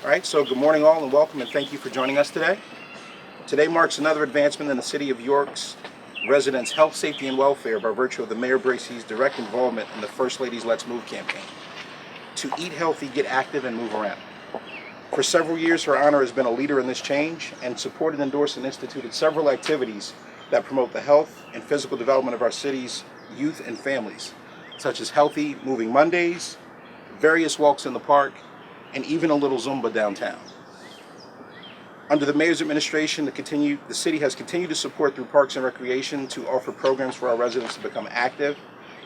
All right, so good morning all and welcome and thank you for joining us today. Today marks another advancement in the City of York's residents' health, safety, and welfare by virtue of the Mayor Bracey's direct involvement in the First Lady's Let's Move campaign. To eat healthy, get active, and move around. For several years, Her Honor has been a leader in this change and supported, endorsed, and instituted several activities that promote the health and physical development of our city's youth and families, such as Healthy Moving Mondays, various walks in the park, and even a little Zumba downtown. Under the Mayor's administration, the city has continued to support through Parks and Recreation to offer programs for our residents to become active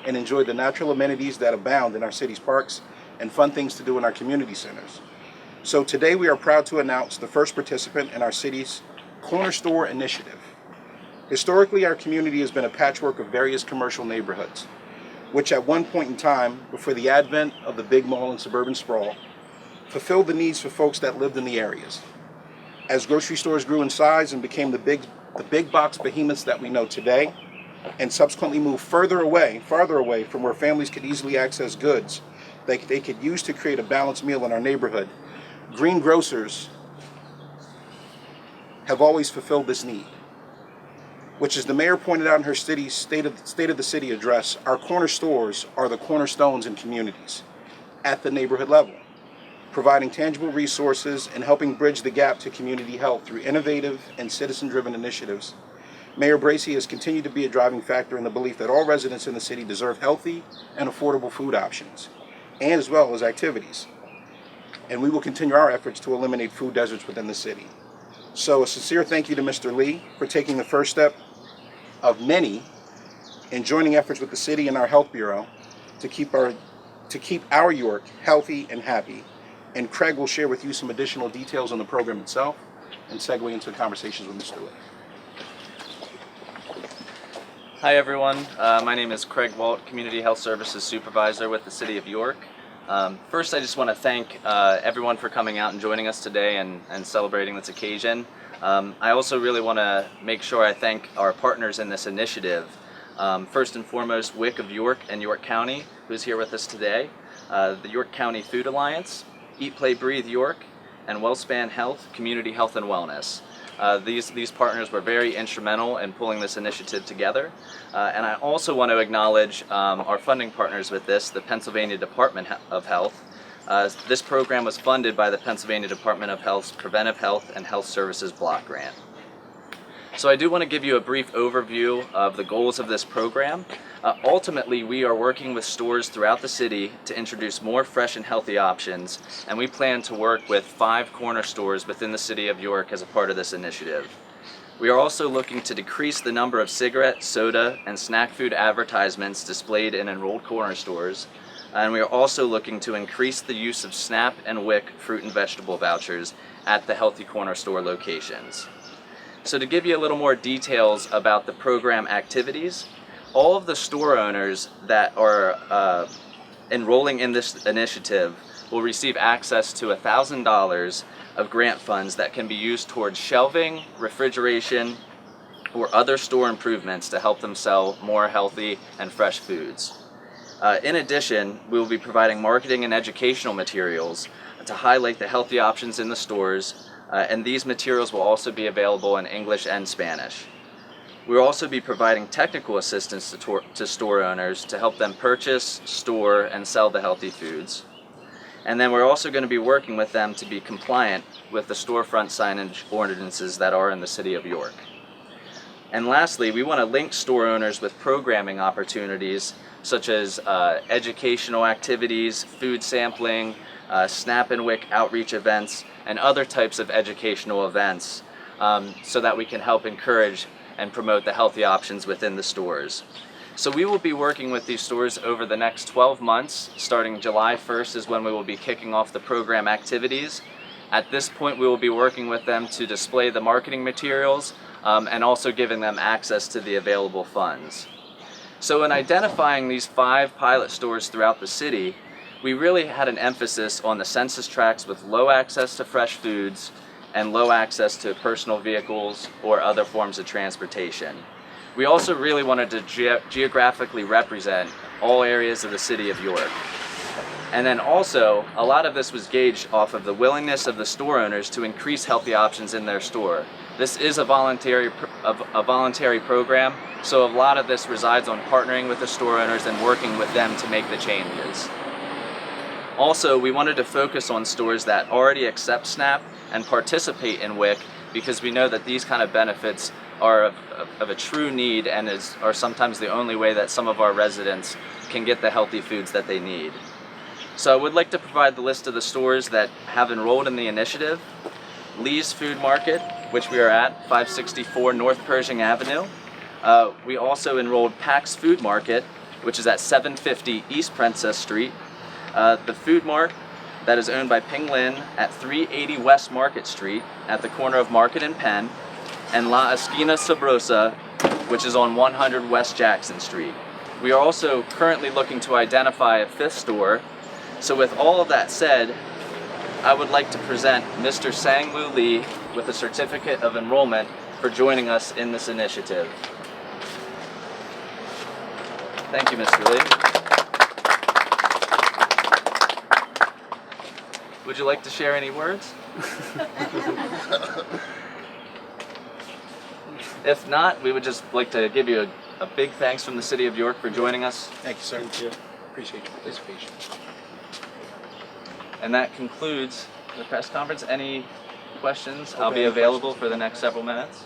and enjoy the natural amenities that abound in our city's parks and fun things to do in our community centers. So today we are proud to announce the first participant in our city's Corner Store Initiative. Historically, our community has been a patchwork of various commercial neighborhoods, which at one point in time, before the advent of the big mall and suburban sprawl, fulfilled the needs for folks that lived in the areas. As grocery stores grew in size and became the big box behemoths that we know today, and subsequently moved farther away from where families could easily access goods they could use to create a balanced meal in our neighborhood, green grocers have always fulfilled this need. Which, as the mayor pointed out in her State of the City address, our corner stores are the cornerstones in communities at the neighborhood level, providing tangible resources and helping bridge the gap to community health through innovative and citizen-driven initiatives. Mayor Bracey has continued to be a driving factor in the belief that all residents in the city deserve healthy and affordable food options, and as well as activities. And we will continue our efforts to eliminate food deserts within the city. So a sincere thank you to Mr. Lee for taking the first step of many in joining efforts with the city and our health bureau to keep our York healthy and happy. And Craig will share with you some additional details on the program itself and segue into conversations with Mr. Lee. Hi everyone, my name is Craig Walt, Community Health Services Supervisor with the City of York. First, I just want to thank everyone for coming out and joining us today and celebrating this occasion. I also really want to make sure I thank our partners in this initiative. First and foremost, WIC of York and York County, who's here with us today, the York County Food Alliance, Eat, Play, Breathe York, and WellSpan Health, Community Health and Wellness. These partners were very instrumental in pulling this initiative together. And I also want to acknowledge our funding partners with this, the Pennsylvania Department of Health. This program was funded by the Pennsylvania Department of Health's Preventive Health and Health Services Block Grant. So I do want to give you a brief overview of the goals of this program. Ultimately, we are working with stores throughout the city to introduce more fresh and healthy options, and we plan to work with 5 corner stores within the City of York as a part of this initiative. We are also looking to decrease the number of cigarette, soda, and snack food advertisements displayed in enrolled corner stores, and we are also looking to increase the use of SNAP and WIC fruit and vegetable vouchers at the Healthy Corner Store locations. So to give you a little more details about the program activities, all of the store owners that are enrolling in this initiative will receive access to $1,000 of grant funds that can be used towards shelving, refrigeration, or other store improvements to help them sell more healthy and fresh foods. In addition, we will be providing marketing and educational materials to highlight the healthy options in the stores, and these materials will also be available in English and Spanish. We will also be providing technical assistance to store owners to help them purchase, store, and sell the healthy foods. And then we're also going to be working with them to be compliant with the storefront signage ordinances that are in the City of York. And lastly, we want to link store owners with programming opportunities such as educational activities, food sampling, SNAP and WIC outreach events, and other types of educational events so that we can help encourage and promote the healthy options within the stores. So we will be working with these stores over the next 12 months. Starting July 1st is when we will be kicking off the program activities. At this point, we will be working with them to display the marketing materials and also giving them access to the available funds. So in identifying these 5 pilot stores throughout the city, we really had an emphasis on the census tracts with low access to fresh foods and low access to personal vehicles or other forms of transportation. We also really wanted to geographically represent all areas of the City of York. And then also, a lot of this was gauged off of the willingness of the store owners to increase healthy options in their store. This is a voluntary program, so a lot of this resides on partnering with the store owners and working with them to make the changes. Also, we wanted to focus on stores that already accept SNAP and participate in WIC, because we know that these kind of benefits are of a true need and are sometimes the only way that some of our residents can get the healthy foods that they need. So I would like to provide the list of the stores that have enrolled in the initiative. Lee's Food Market, which we are at, 564 North Pershing Avenue. We also enrolled Pax Food Market, which is at 750 East Princess Street. The Food Mart, that is owned by Ping Lin, at 380 West Market Street, at the corner of Market and Penn. And La Esquina Sabrosa, which is on 100 West Jackson Street. We are also currently looking to identify a fifth store. So with all of that said, I would like to present Mr. Sang-Woo Lee with a certificate of enrollment for joining us in this initiative. Thank you, Mr. Lee. Would you like to share any words? If not, we would just like to give you a big thanks from the City of York for joining us. Thank you, sir. Thank you. Appreciate your participation. And that concludes the press conference. Any questions? I'll be Any available questions? for the next several minutes.